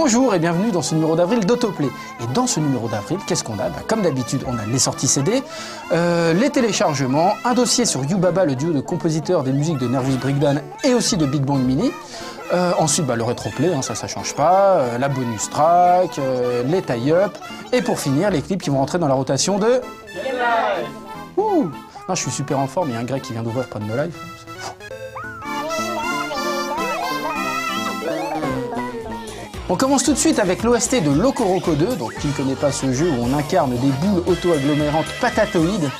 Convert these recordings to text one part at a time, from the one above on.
Bonjour et bienvenue dans ce numéro d'avril d'Autoplay. Et dans ce numéro d'avril, qu'est-ce qu'on a? Comme d'habitude, on a les sorties CD, les téléchargements, un dossier sur Yubaba, le duo de compositeurs des musiques de Nervous Breakdown et aussi de Big Bang Mini. Ensuite, le rétroplay, ça change pas, la bonus track, les tie-up, et pour finir, les clips qui vont rentrer dans la rotation de... Ouh. Non, je suis super en forme, il y a un grec qui vient d'ouvrir près de No Life. On commence tout de suite avec l'OST de Loco Roco 2, donc qui ne connaît pas ce jeu où on incarne des boules auto-agglomérantes patatoïdes.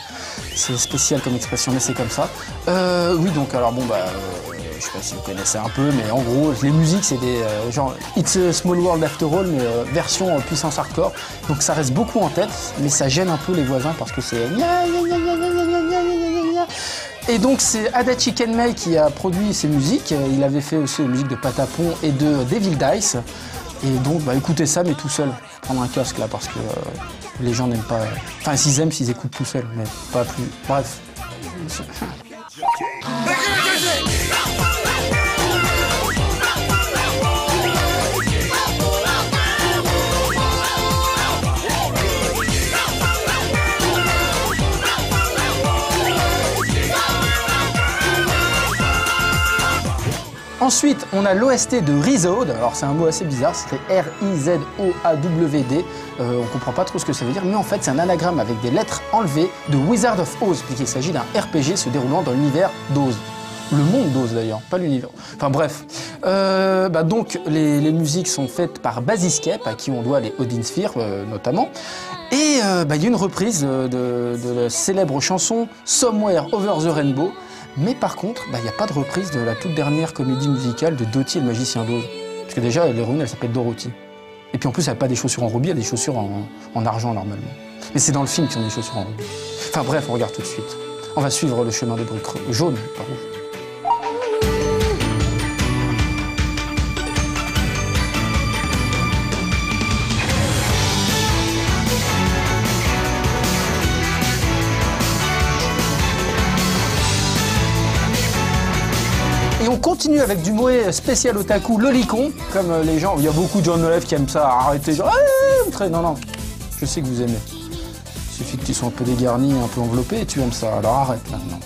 C'est spécial comme expression, mais c'est comme ça. Oui, donc alors bon je sais pas si vous connaissez un peu, mais en gros, les musiques, c'est des genre It's a Small World After All, mais version puissance hardcore. Donc ça reste beaucoup en tête, mais ça gêne un peu les voisins parce que c'est... Et donc c'est Adachi Kenmei qui a produit ces musiques. Il avait fait aussi les musiques de Patapon et de Devil Dice. Et donc écoutez ça, mais tout seul. Prendre un casque là parce que les gens n'aiment pas... Enfin s'ils aiment, s'ils écoutent tout seul, mais pas plus. Bref. Ensuite, on a l'OST de Rizod. Alors c'est un mot assez bizarre, c'est R-I-Z-O-A-W-D. On comprend pas trop ce que ça veut dire, mais en fait c'est un anagramme avec des lettres enlevées de Wizard of Oz, puisqu'il s'agit d'un RPG se déroulant dans l'univers d'Oz. Le monde d'Oz d'ailleurs, pas l'univers. Enfin bref. Donc les musiques sont faites par Basiscape, à qui on doit les Odin Sphere notamment. Et il y a une reprise de la célèbre chanson Somewhere Over the Rainbow. Mais par contre, il n'y a pas de reprise de la toute dernière comédie musicale de Dottie et le magicien d'Oz. Parce que déjà, l'héroïne, elle s'appelle Dorothy. Et puis en plus, elle n'a pas des chaussures en rubis, elle a des chaussures en argent normalement. Mais c'est dans le film qu'ils ont des chaussures en rubis. Enfin bref, on regarde tout de suite. On va suivre le chemin de briques jaune, pas rouge. Et on continue avec du moé spécial otaku lolicon, comme les gens, il y a beaucoup de gens de No Life qui aiment ça, arrêtez, genre, non, je sais que vous aimez. Il suffit que tu sois un peu dégarni, un peu enveloppé et tu aimes ça, alors arrête maintenant.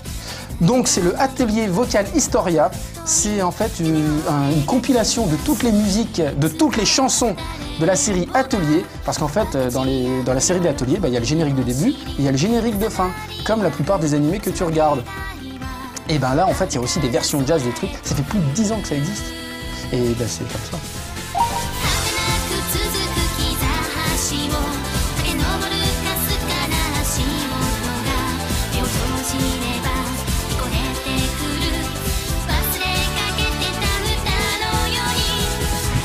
Donc c'est le Atelier Vocal Historia, c'est en fait une compilation de toutes les musiques, de toutes les chansons de la série Atelier, parce qu'en fait dans la série d'Atelier, il y a le générique de début et il y a le générique de fin, comme la plupart des animés que tu regardes. Et là, en fait, il y a aussi des versions jazz des trucs. Ça fait plus de 10 ans que ça existe. Et c'est comme ça.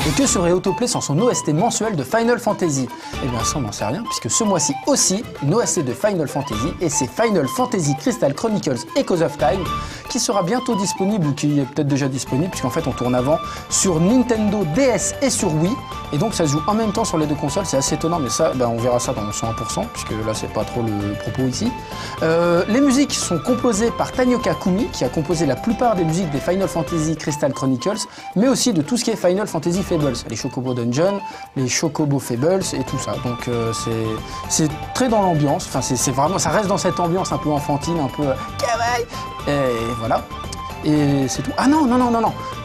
Et que serait Autoplay sans son OST mensuel de Final Fantasy? Eh bien ça on n'en sait rien, puisque ce mois-ci aussi, une OST de Final Fantasy, et c'est Final Fantasy Crystal Chronicles Echoes of Time, qui sera bientôt disponible, ou qui est peut-être déjà disponible, puisqu'en fait on tourne avant sur Nintendo DS et sur Wii, et donc ça se joue en même temps sur les deux consoles, c'est assez étonnant, mais ça, on verra ça dans 100%, puisque là c'est pas trop le propos ici. Les musiques sont composées par Tanioka Kumi, qui a composé la plupart des musiques des Final Fantasy Crystal Chronicles, mais aussi de tout ce qui est Final Fantasy Fables, les Chocobo Dungeon, les Chocobo Fables et tout ça. Donc c'est très dans l'ambiance, enfin c'est vraiment, ça reste dans cette ambiance un peu enfantine, un peu kawaii, et voilà. Et c'est tout. Ah non,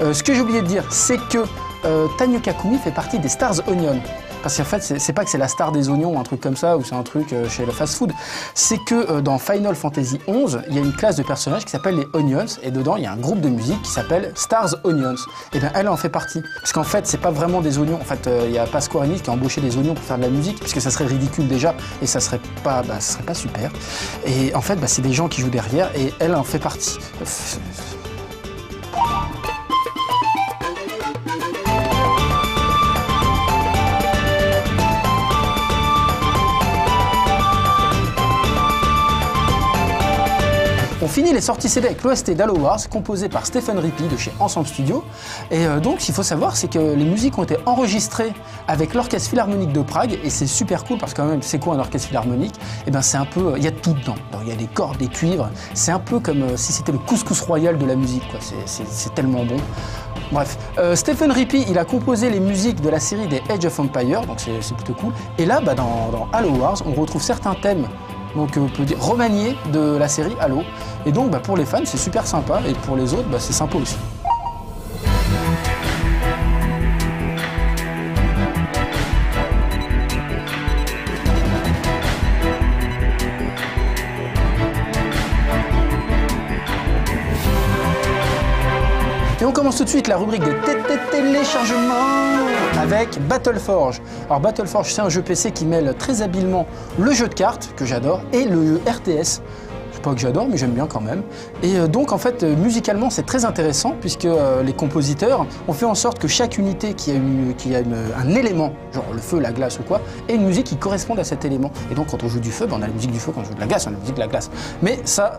ce que j'ai oublié de dire, c'est que Tanioka Kumi fait partie des Stars Onion. Parce qu'en fait, c'est pas que c'est la star des oignons ou un truc comme ça, ou c'est un truc chez le fast-food. C'est que dans Final Fantasy XI, il y a une classe de personnages qui s'appelle les Onions, et dedans, il y a un groupe de musique qui s'appelle Stars Onions. Et bien, elle en fait partie. Parce qu'en fait, c'est pas vraiment des oignons. En fait, il n'y a pas Square Enix qui a embauché des oignons pour faire de la musique, puisque ça serait ridicule déjà, et ça serait pas super. Et en fait, c'est des gens qui jouent derrière, et elle en fait partie. On finit les sorties CD avec l'OST d'Halo Wars, composé par Stephen Rippey de chez Ensemble Studio. Et donc, ce qu'il faut savoir, c'est que les musiques ont été enregistrées avec l'Orchestre Philharmonique de Prague, et c'est super cool parce que quand même, c'est quoi un orchestre philharmonique? Et ben c'est un peu, il y a tout dedans. Il y a des cordes, des cuivres. C'est un peu comme si c'était le couscous royal de la musique, quoi. C'est tellement bon. Bref, Stephen Rippey, il a composé les musiques de la série des Age of Empires, donc c'est plutôt cool. Et là, dans Halo Wars, on retrouve certains thèmes, donc on peut dire remaniés de la série Halo. Et donc pour les fans, c'est super sympa, et pour les autres, c'est sympa aussi. Et on commence tout de suite la rubrique des téléchargements avec Battleforge. Alors Battleforge, c'est un jeu PC qui mêle très habilement le jeu de cartes, que j'adore, et le RTS. Pas que j'adore, mais j'aime bien quand même. Et donc en fait, musicalement, c'est très intéressant puisque les compositeurs ont fait en sorte que chaque unité qui a un élément, genre le feu, la glace ou quoi, ait une musique qui corresponde à cet élément. Et donc quand on joue du feu, on a la musique du feu, quand on joue de la glace, on a la musique de la glace. Mais ça,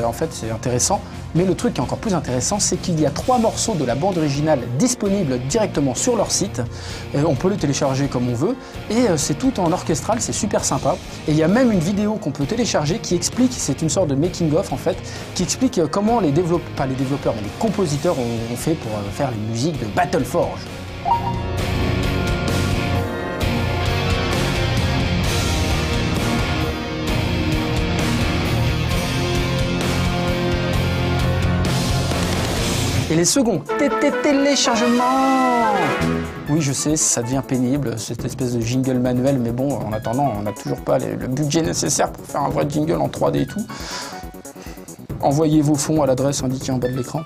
en fait, c'est intéressant. Mais le truc qui est encore plus intéressant, c'est qu'il y a 3 morceaux de la bande originale disponibles directement sur leur site. On peut les télécharger comme on veut. Et c'est tout en orchestral, c'est super sympa. Et il y a même une vidéo qu'on peut télécharger qui explique, c'est une sorte de making-of en fait, qui explique comment les développeurs, pas les développeurs, mais les compositeurs ont fait pour faire les musiques de Battleforge. Et les seconds téléchargements. Oui, je sais, ça devient pénible, cette espèce de jingle manuel, mais bon, en attendant, on n'a toujours pas le budget nécessaire pour faire un vrai jingle en 3D et tout. Envoyez vos fonds à l'adresse indiquée en bas de l'écran.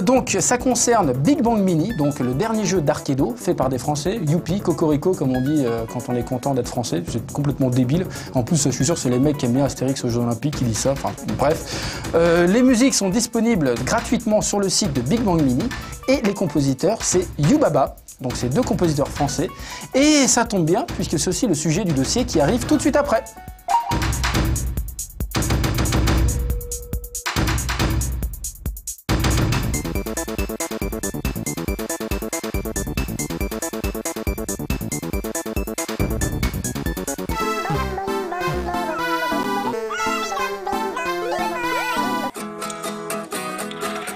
Donc, ça concerne Big Bang Mini, donc le dernier jeu d'Arkedo, fait par des Français. Youpi, cocorico, comme on dit quand on est content d'être français. C'est complètement débile. En plus, je suis sûr que c'est les mecs qui aiment bien Astérix aux Jeux Olympiques qui disent ça. Enfin, bref. Les musiques sont disponibles gratuitement sur le site de Big Bang Mini. Et les compositeurs, c'est Yubaba. Donc, c'est 2 compositeurs français. Et ça tombe bien, puisque c'est aussi le sujet du dossier qui arrive tout de suite après.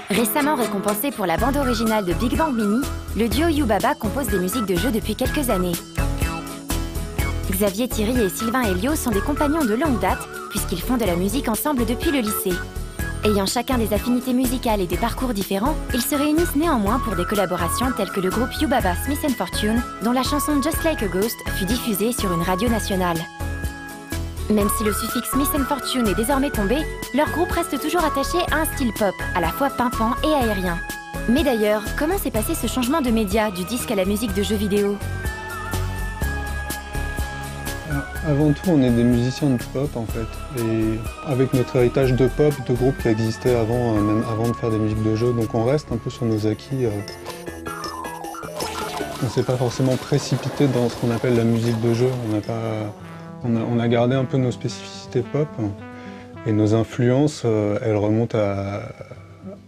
Récemment récompensé pour la bande originale de Big Bang Mini, le duo Yubaba compose des musiques de jeux depuis quelques années. Xavier, Thierry et Sylvain Elio sont des compagnons de longue date, puisqu'ils font de la musique ensemble depuis le lycée. Ayant chacun des affinités musicales et des parcours différents, ils se réunissent néanmoins pour des collaborations telles que le groupe Yubaba Smith & Fortune, dont la chanson Just Like a Ghost fut diffusée sur une radio nationale. Même si le suffixe Smith & Fortune est désormais tombé, leur groupe reste toujours attaché à un style pop, à la fois pimpant et aérien. Mais d'ailleurs, comment s'est passé ce changement de média, du disque à la musique de jeux vidéo? Avant tout, on est des musiciens de pop en fait, et avec notre héritage de pop, de groupes qui existaient avant, même avant de faire des musiques de jeux, donc on reste un peu sur nos acquis. On ne s'est pas forcément précipité dans ce qu'on appelle la musique de jeu, on a gardé un peu nos spécificités pop, et nos influences, elles remontent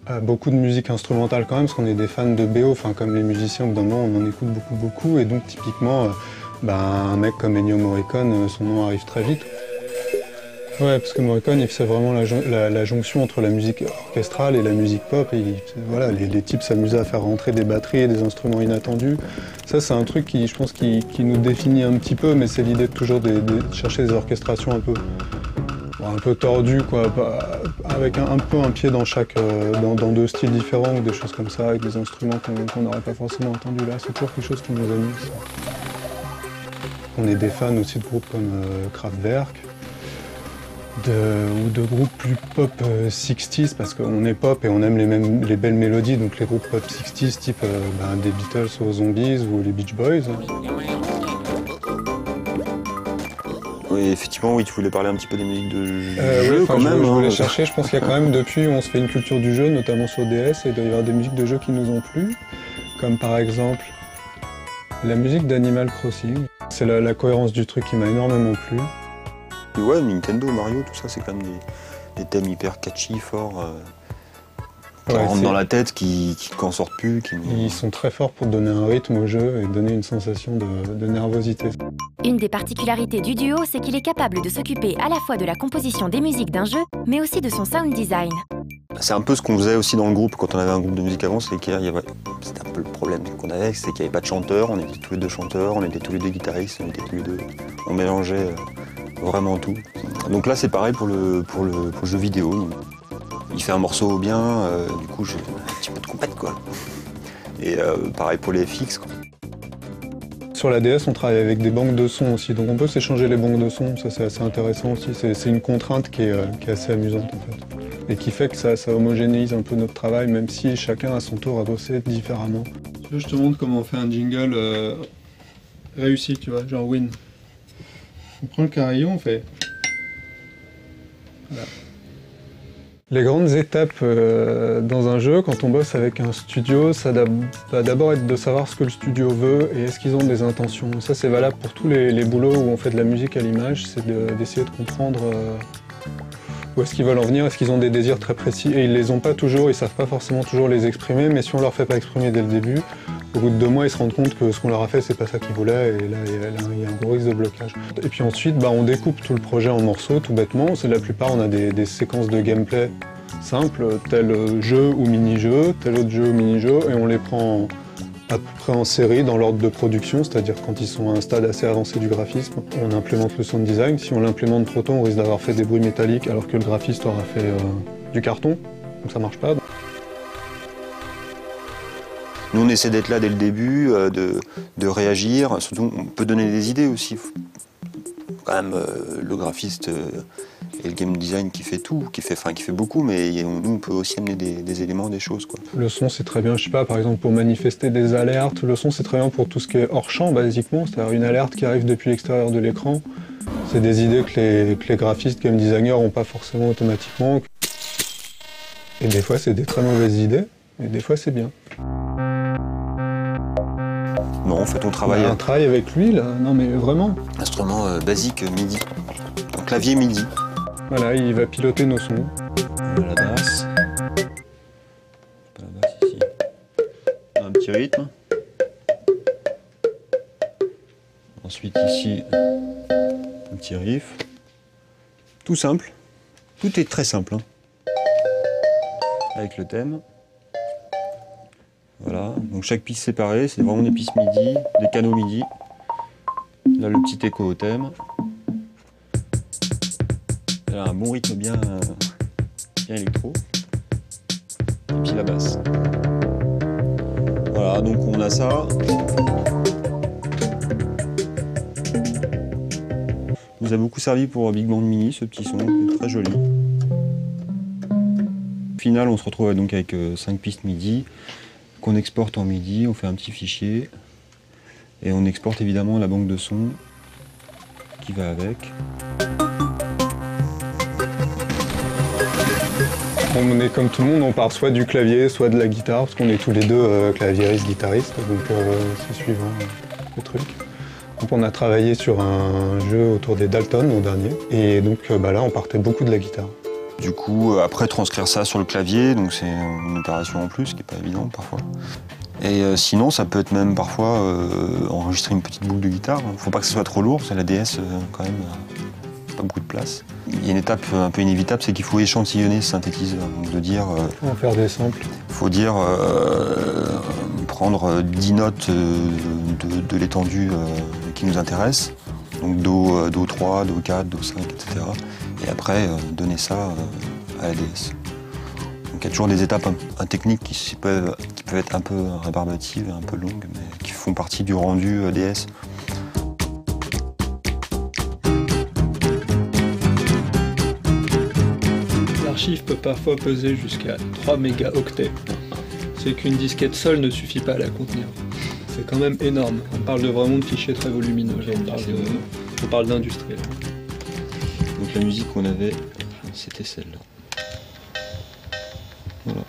à beaucoup de musique instrumentale quand même, parce qu'on est des fans de BO, enfin comme les musiciens, au bout d'un moment on en écoute beaucoup, et donc typiquement, un mec comme Ennio Morricone, son nom arrive très vite. Ouais, parce que Morricone, il fait vraiment la jonction entre la musique orchestrale et la musique pop. Et voilà, les types s'amusaient à faire rentrer des batteries et des instruments inattendus. Ça, c'est un truc qui, je pense, qui nous définit un petit peu, mais c'est l'idée toujours de chercher des orchestrations un peu tordues, quoi, avec un peu un pied dans dans 2 styles différents ou des choses comme ça, avec des instruments qu'on n'aurait pas forcément entendus là. C'est toujours quelque chose qui nous amuse. On est des fans aussi de groupes comme Kraftwerk, ou de groupes plus pop 60s, parce qu'on est pop et on aime les belles mélodies, donc les groupes pop 60s type des Beatles aux Zombies ou les Beach Boys. Oui, effectivement, oui, tu voulais parler un petit peu des musiques de jeux quand même. Je voulais chercher, je pense qu'il y a quand même depuis, on se fait une culture du jeu, notamment sur DS, et il doit y avoir des musiques de jeux qui nous ont plu, comme par exemple la musique d'Animal Crossing. C'est la cohérence du truc qui m'a énormément plu. Et ouais, Nintendo, Mario, tout ça, c'est quand même des thèmes hyper catchy, forts, qui rentrent dans la tête, qui n'en sortent plus. Ils sont très forts pour donner un rythme au jeu et donner une sensation de nervosité. Une des particularités du duo, c'est qu'il est capable de s'occuper à la fois de la composition des musiques d'un jeu, mais aussi de son sound design. C'est un peu ce qu'on faisait aussi dans le groupe, quand on avait un groupe de musique avant, c'était un peu le problème qu'on avait, c'est qu'il n'y avait pas de chanteur, on était tous les deux chanteurs, on était tous les deux guitaristes, on était tous les deux, on mélangeait vraiment tout. Donc là c'est pareil pour le jeu vidéo. Il fait un morceau bien, du coup j'ai un petit peu de compète quoi. Et pareil pour les FX. Quoi. Sur la DS, on travaille avec des banques de sons aussi, donc on peut s'échanger les banques de sons, ça c'est assez intéressant aussi. C'est une contrainte qui est assez amusante en fait. Et qui fait que ça homogénéise un peu notre travail, même si chacun à son tour a bossé différemment. Tu veux, je te montre comment on fait un jingle réussi, tu vois, genre win. On prend le carillon, on fait... Voilà. Les grandes étapes dans un jeu, quand on bosse avec un studio, ça va d'abord être de savoir ce que le studio veut et est-ce qu'ils ont des intentions. Ça c'est valable pour tous les boulots où on fait de la musique à l'image, c'est d'essayer de comprendre où est-ce qu'ils veulent en venir, est-ce qu'ils ont des désirs très précis et ils les ont pas toujours, ils savent pas forcément toujours les exprimer, mais si on leur fait pas exprimer dès le début, au bout de 2 mois ils se rendent compte que ce qu'on leur a fait c'est pas ça qu'ils voulaient et là il y a un gros risque de blocage. Et puis ensuite on découpe tout le projet en morceaux tout bêtement, c'est la plupart on a des séquences de gameplay simples, tel jeu ou mini-jeu, tel autre jeu ou mini-jeu et on les prend à peu près en série dans l'ordre de production, c'est-à-dire quand ils sont à un stade assez avancé du graphisme, on implémente le sound design. Si on l'implémente trop tôt, on risque d'avoir fait des bruits métalliques alors que le graphiste aura fait du carton, donc ça marche pas. Nous on essaie d'être là dès le début, de réagir, surtout on peut donner des idées aussi. Quand même le graphiste et le game design qui fait tout, qui fait beaucoup, mais nous on peut aussi amener des éléments, des choses. Quoi. Le son c'est très bien, je sais pas, par exemple pour manifester des alertes, le son c'est très bien pour tout ce qui est hors champ basiquement, c'est-à-dire une alerte qui arrive depuis l'extérieur de l'écran. C'est des idées que les graphistes, game designers n'ont pas forcément automatiquement. Et des fois c'est des très mauvaises idées, et des fois c'est bien. Non, on fait ton travail. On travaille avec lui là, non mais vraiment. Instrument basique MIDI, un clavier MIDI. Voilà, il va piloter nos sons. La basse. Pas la basse ici. Un petit rythme. Ensuite ici, un petit riff. Tout simple. Tout est très simple. Hein. Avec le thème. Voilà, donc chaque piste séparée, c'est vraiment des pistes MIDI, des canaux MIDI. Là, le petit écho au thème. Là, un bon rythme bien électro. Et puis la basse. Voilà, donc on a ça. Il nous a beaucoup servi pour Big Band Mini, ce petit son, très joli. Au final, on se retrouve donc avec 5 pistes MIDI. Qu'on exporte en MIDI, on fait un petit fichier et on exporte évidemment la banque de sons qui va avec. On est comme tout le monde, on part soit du clavier, soit de la guitare, parce qu'on est tous les deux claviéristes, guitaristes, donc c'est suivant le truc. Donc on a travaillé sur un jeu autour des Dalton l'an dernier, et donc là on partait beaucoup de la guitare. Du coup, après transcrire ça sur le clavier, donc c'est une opération en plus, qui n'est pas évident parfois. Et sinon, ça peut être même parfois enregistrer une petite boucle de guitare. Il ne faut pas que ce soit trop lourd, parce que la DS, quand même, pas beaucoup de place. Il y a une étape un peu inévitable, c'est qu'il faut échantillonner ce synthétiseur. Donc de dire... On va faire des samples. Il faut dire, prendre 10 notes de l'étendue qui nous intéresse. Donc Do 3, Do 4, Do 5, etc. Et après, donner ça à la DS. Donc il y a toujours des étapes techniques qui peuvent être un peu rébarbatives, un peu longues, mais qui font partie du rendu DS. L'archive peut parfois peser jusqu'à 3 mégaoctets. C'est qu'une disquette seule ne suffit pas à la contenir. C'est quand même énorme. On parle vraiment de fichiers très volumineux. On parle d'industriel. Donc la musique qu'on avait, c'était celle-là. Voilà.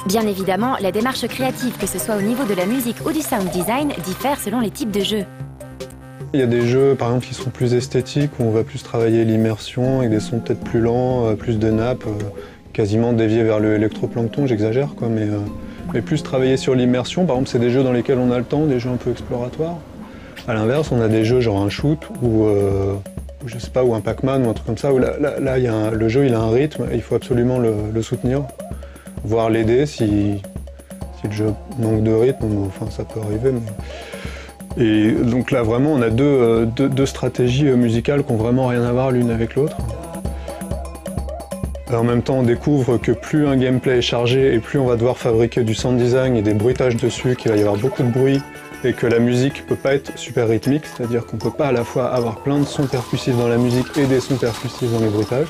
Bien évidemment, la démarche créative, que ce soit au niveau de la musique ou du sound design, diffère selon les types de jeux. Il y a des jeux par exemple qui sont plus esthétiques, où on va plus travailler l'immersion avec des sons peut-être plus lents, plus de nappes, quasiment déviés vers le électroplancton, j'exagère quoi, mais plus travailler sur l'immersion. Par exemple, c'est des jeux dans lesquels on a le temps, des jeux un peu exploratoires. À l'inverse, on a des jeux genre un shoot ou je sais pas, ou un Pac-Man ou un truc comme ça, où là le jeu il a un rythme et il faut absolument le soutenir, voire l'aider si le jeu manque de rythme, enfin ça peut arriver. Mais... Et donc là vraiment on a deux stratégies musicales qui n'ont vraiment rien à voir l'une avec l'autre. En même temps on découvre que plus un gameplay est chargé et plus on va devoir fabriquer du sound design et des bruitages dessus, qu'il va y avoir beaucoup de bruit, et que la musique peut pas être super rythmique, c'est-à-dire qu'on peut pas à la fois avoir plein de sons percussifs dans la musique et des sons percussifs dans les bruitages.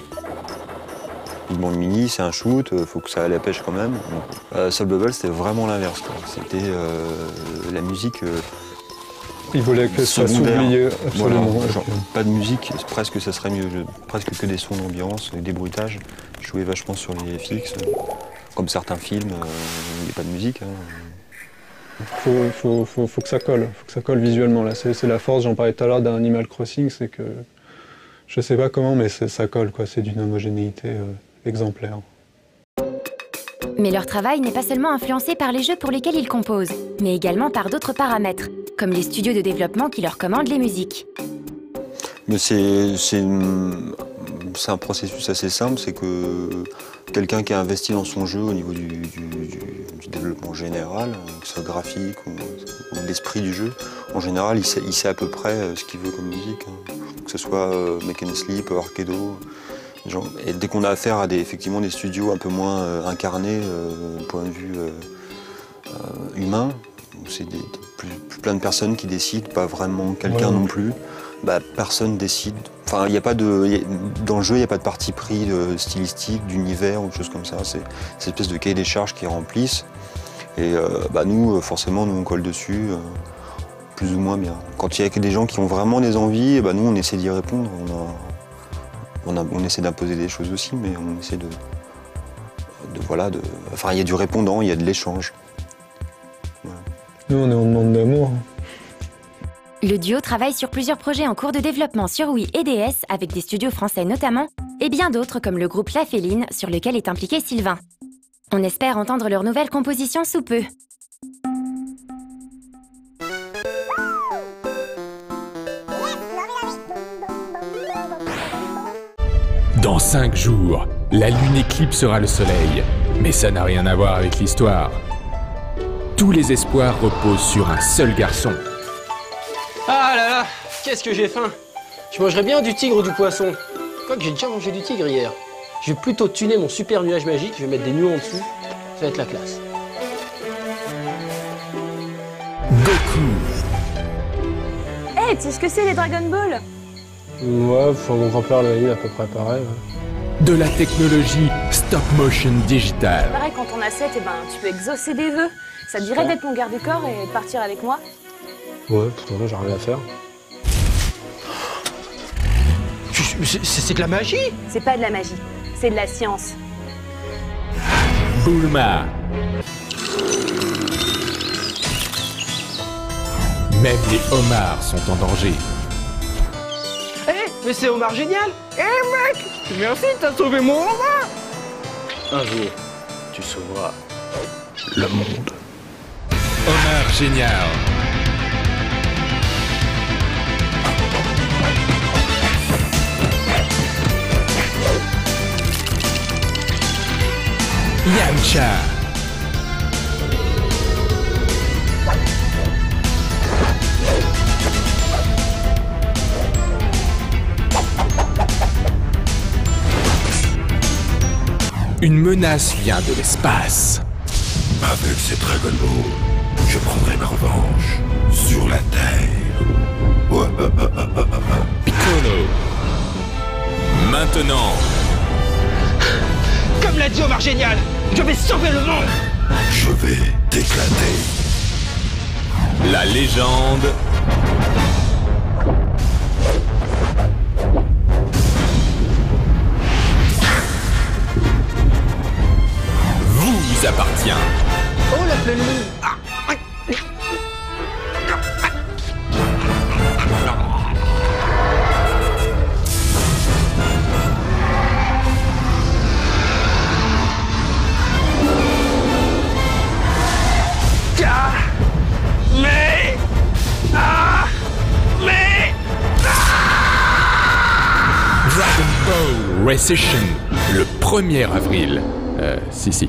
Hitman Mini, c'est un shoot, faut que ça aille à la pêche quand même. Soul Bubble, c'était vraiment l'inverse. C'était la musique. Il voulait que ça soit oublié, absolument. Voilà, genre, pas de musique, presque ça serait mieux. Presque que des sons d'ambiance, des bruitages. Je jouais vachement sur les FX, comme certains films, il n'y a pas de musique. Faut que ça colle visuellement. Là, c'est la force, j'en parlais tout à l'heure d'Animal Crossing, c'est que je sais pas comment, mais ça colle, quoi. C'est d'une homogénéité exemplaire. Mais leur travail n'est pas seulement influencé par les jeux pour lesquels ils composent, mais également par d'autres paramètres, comme les studios de développement qui leur commandent les musiques. Mais c'est un processus assez simple, c'est que quelqu'un qui a investi dans son jeu au niveau du développement général, que ce soit graphique ou l'esprit du jeu, en général, il sait à peu près ce qu'il veut comme musique, hein. Que ce soit Make and Sleep, Arcado. Et dès qu'on a affaire à effectivement des studios un peu moins incarnés du point de vue humain, où c'est plein de personnes qui décident, pas vraiment quelqu'un non plus, bah, personne décide. Enfin, dans le jeu, il n'y a pas de parti pris stylistique, d'univers ou de choses comme ça. C'est cette espèce de cahier des charges qui remplissent. Et bah, nous, forcément, on colle dessus, plus ou moins bien. Quand il y a des gens qui ont vraiment des envies, bah, nous, on essaie d'y répondre. On essaie d'imposer des choses aussi, mais on essaie enfin, il y a du répondant, il y a de l'échange. Voilà. Nous, on est en demande d'amour. Le duo travaille sur plusieurs projets en cours de développement sur Wii et DS, avec des studios français notamment, et bien d'autres comme le groupe La Féline, sur lequel est impliqué Sylvain. On espère entendre leur nouvelle composition sous peu. Dans 5 jours, la lune éclipsera le soleil. Mais ça n'a rien à voir avec l'histoire. Tous les espoirs reposent sur un seul garçon. Ah là là, qu'est-ce que j'ai faim. Je mangerais bien du tigre ou du poisson. Quoique j'ai déjà mangé du tigre hier. Je vais plutôt tuner mon super nuage magique, je vais mettre des nuons en dessous. Ça va être la classe. Goku. Hey, tu sais ce que c'est les Dragon Ball? Ouais, enfin, mon grand-père l'a eu à peu près pareil. Ouais. De la technologie stop motion digital. Pareil, quand on a 7, eh ben, tu peux exaucer des vœux. Ça te dirait d'être mon garde du corps et de partir avec moi? Ouais, pourtant j'ai rien à faire. C'est de la magie? C'est pas de la magie, c'est de la science. Bulma. Même les homards sont en danger. Mais c'est Omar génial! Mec! Merci, t'as sauvé mon Omar! Un jour, tu sauveras le monde. Omar génial. Yamcha. Une menace vient de l'espace. Avec ces Dragon Ball, je prendrai ma revanche sur la Terre. Piccolo. Maintenant. Comme l'a dit Omar génial, je vais sauver le monde! Je vais t'éclater. La légende. Vous appartient. Oh la pleine lune! Dragon Ball Recession, le 1er avril. Si.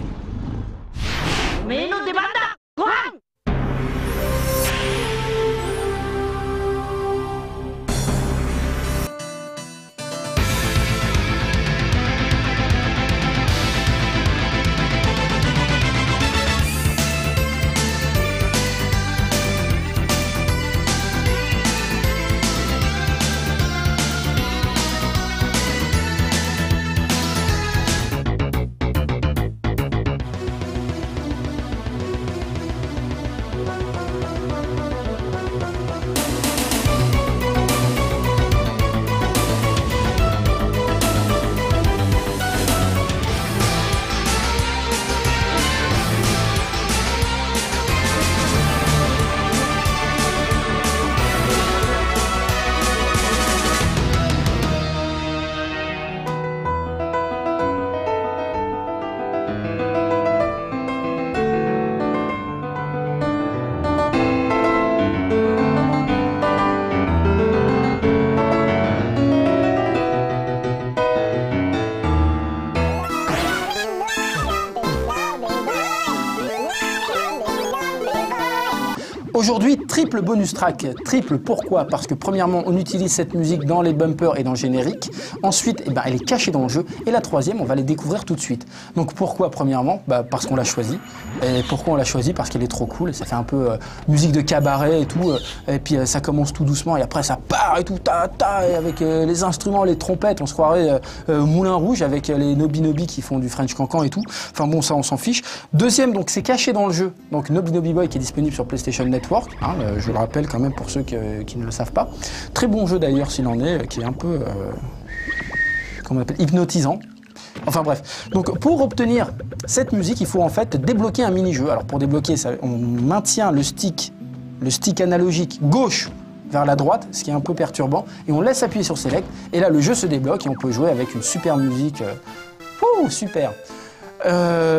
Aujourd'hui, triple bonus track. Triple, pourquoi? Parce que premièrement, on utilise cette musique dans les bumpers et dans le générique. Ensuite, elle est cachée dans le jeu. Et la troisième, on va les découvrir tout de suite. Donc pourquoi premièrement? Parce qu'on l'a choisie. Et pourquoi on l'a choisie? Parce qu'elle est trop cool. Ça fait un peu musique de cabaret et tout. Et puis ça commence tout doucement et après ça part et tout, et avec les instruments, les trompettes, on se croirait au Moulin Rouge avec les Nobi qui font du French Cancan et tout. Enfin bon, ça on s'en fiche. Deuxième, donc c'est caché dans le jeu. Donc Nobi Boy qui est disponible sur PlayStation Network. Je le rappelle quand même pour ceux qui ne le savent pas. Très bon jeu d'ailleurs s'il en est, qui est un peu comment on appelle, hypnotisant. Enfin bref, donc pour obtenir cette musique, il faut en fait débloquer un mini-jeu. Alors pour débloquer, on maintient le stick analogique gauche vers la droite, ce qui est un peu perturbant, et on laisse appuyer sur Select, et là le jeu se débloque et on peut jouer avec une super musique. Super.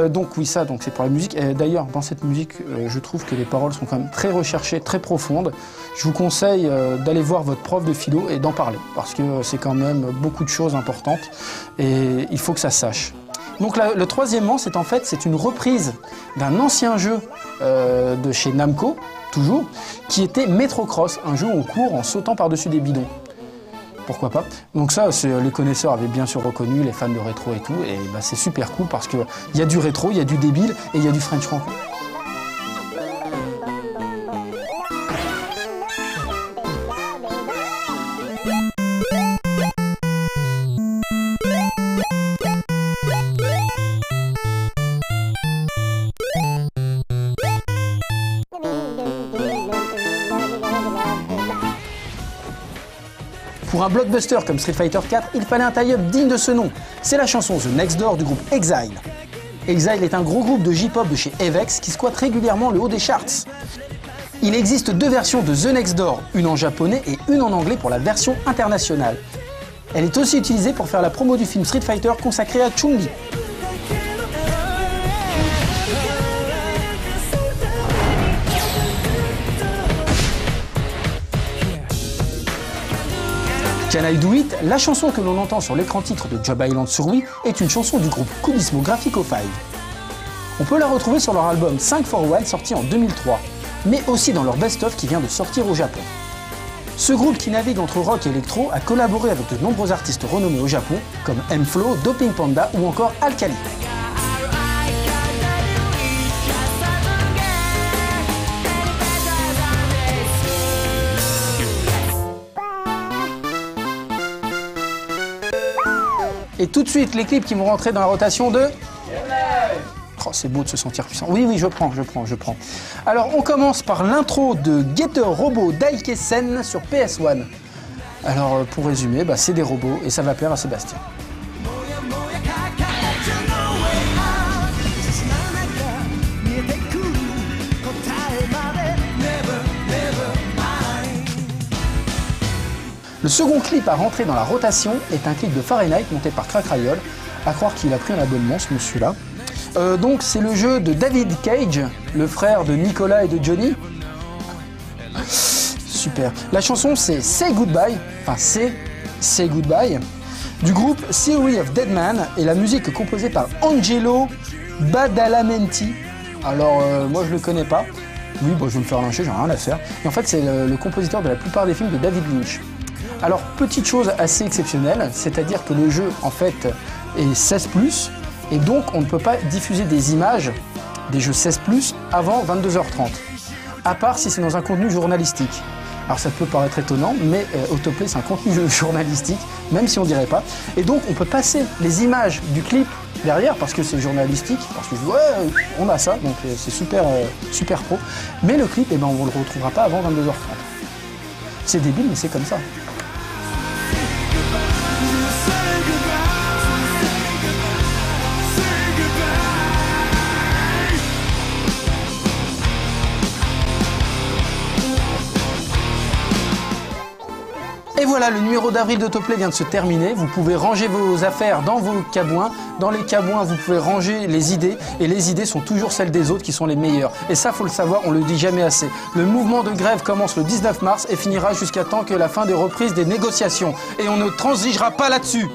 Donc oui, ça, c'est pour la musique. D'ailleurs, dans cette musique, je trouve que les paroles sont quand même très recherchées, très profondes. Je vous conseille d'aller voir votre prof de philo et d'en parler, parce que c'est quand même beaucoup de choses importantes et il faut que ça se sache. Donc le troisièmement, c'est une reprise d'un ancien jeu de chez Namco, toujours, qui était Metro Cross, un jeu où on court en sautant par-dessus des bidons. Pourquoi pas? Donc ça, les connaisseurs avaient bien sûr reconnu, les fans de rétro et tout, et c'est super cool parce qu'il y a du rétro, il y a du débile et il y a du French Cancan. Pour un blockbuster comme Street Fighter 4, il fallait un tie-up digne de ce nom. C'est la chanson The Next Door du groupe Exile. Exile est un gros groupe de J-pop de chez Avex qui squatte régulièrement le haut des charts. Il existe deux versions de The Next Door, une en japonais et une en anglais pour la version internationale. Elle est aussi utilisée pour faire la promo du film Street Fighter consacré à Chun-Li. Can I Do It, la chanson que l'on entend sur l'écran titre de Job Island sur Wii, est une chanson du groupe Cubismo Graphico 5. On peut la retrouver sur leur album 5 for One sorti en 2003, mais aussi dans leur best-of qui vient de sortir au Japon. Ce groupe qui navigue entre rock et électro a collaboré avec de nombreux artistes renommés au Japon, comme M-Flow, Doping Panda ou encore Alkali. Et tout de suite, les clips qui vont rentrer dans la rotation de... Oh, c'est beau de se sentir puissant. Oui, je prends. Alors, on commence par l'intro de Getter Robo Daikesen sur PS1. Alors, pour résumer, c'est des robots et ça va plaire à Sébastien. Le second clip à rentrer dans la rotation est un clip de Fahrenheit monté par Crack Riot. À croire qu'il a pris un abonnement, ce monsieur-là. Donc c'est le jeu de David Cage, le frère de Nicolas et de Johnny. Super. La chanson c'est Say Goodbye, enfin c'est Say Goodbye. du groupe Theory of Deadman et la musique est composée par Angelo Badalamenti. Alors moi je le connais pas. Oui, bon, je vais me faire lyncher, j'ai rien à faire. Et en fait, c'est le compositeur de la plupart des films de David Lynch. Alors, petite chose assez exceptionnelle, c'est-à-dire que le jeu, en fait, est 16+, et donc on ne peut pas diffuser des images des jeux 16+, avant 22h30. À part si c'est dans un contenu journalistique. Alors ça peut paraître étonnant, mais Autoplay c'est un contenu journalistique, même si on dirait pas. Et donc on peut passer les images du clip derrière parce que c'est journalistique, parce que ouais, on a ça, donc c'est super, super pro. Mais le clip, eh ben, on ne le retrouvera pas avant 22h30. C'est débile, mais c'est comme ça. Et voilà, le numéro d'avril d'Autoplay vient de se terminer. Vous pouvez ranger vos affaires dans vos cabouins. Dans les cabouins, vous pouvez ranger les idées. Et les idées sont toujours celles des autres qui sont les meilleures. Et ça, faut le savoir, on le dit jamais assez. Le mouvement de grève commence le 19 mars et finira jusqu'à temps que la fin des reprises des négociations. Et on ne transigera pas là-dessus.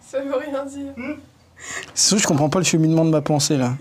Ça veut rien dire. C'est sûr, je comprends pas le cheminement de ma pensée là.